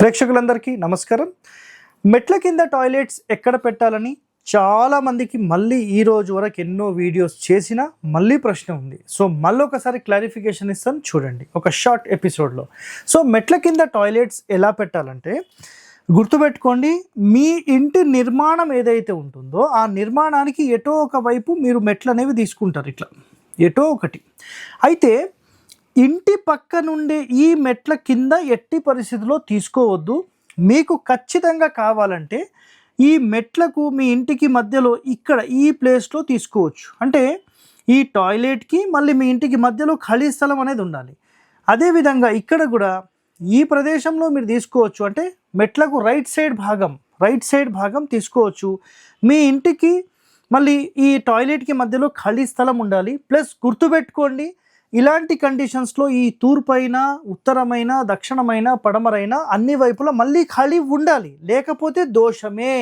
ప్రేక్షకులందరికీ నమస్కారం. మెట్ల కింద టాయిలెట్స్ ఎక్కడ పెట్టాలని చాలా మందికి మళ్ళీ ఈ రోజు వరకు ఎన్నో వీడియోస్ చేసినా మళ్ళీ ప్రశ్న ఉంది. సో మళ్ళీ ఒకసారి క్లారిఫికేషన్ ఇస్తాను చూడండి ఒక షార్ట్ ఎపిసోడ్లో. సో మెట్ల కింద టాయిలెట్స్ ఎలా పెట్టాలంటే గుర్తుపెట్టుకోండి, మీ ఇంటి నిర్మాణం ఏదైతే ఉంటుందో ఆ నిర్మాణానికి ఎటో ఒక వైపు మీరు మెట్లు అనేవి తీసుకుంటారు, ఇట్లా ఎటో ఒకటి. అయితే ఇంటి పక్క నుండే ఈ మెట్ల కింద ఎట్టి పరిస్థితిలో తీసుకోవద్దు. మీకు ఖచ్చితంగా కావాలంటే ఈ మెట్లకు మీ ఇంటికి మధ్యలో ఇక్కడ ఈ ప్లేస్లో తీసుకోవచ్చు. అంటే ఈ టాయిలెట్కి మళ్ళీ మీ ఇంటికి మధ్యలో ఖాళీ స్థలం అనేది ఉండాలి. అదేవిధంగా ఇక్కడ కూడా ఈ ప్రదేశంలో మీరు తీసుకోవచ్చు. అంటే మెట్లకు రైట్ సైడ్ భాగం తీసుకోవచ్చు. మీ ఇంటికి మళ్ళీ ఈ టాయిలెట్కి మధ్యలో ఖాళీ స్థలం ఉండాలి. ప్లస్ గుర్తుపెట్టుకోండి, ఇలాంటి కండిషన్స్లో ఈ తూర్పైన, ఉత్తరమైన, దక్షిణమైన, పడమరైన అన్ని వైపులా మళ్ళీ ఖాళీ ఉండాలి, లేకపోతే దోషమే.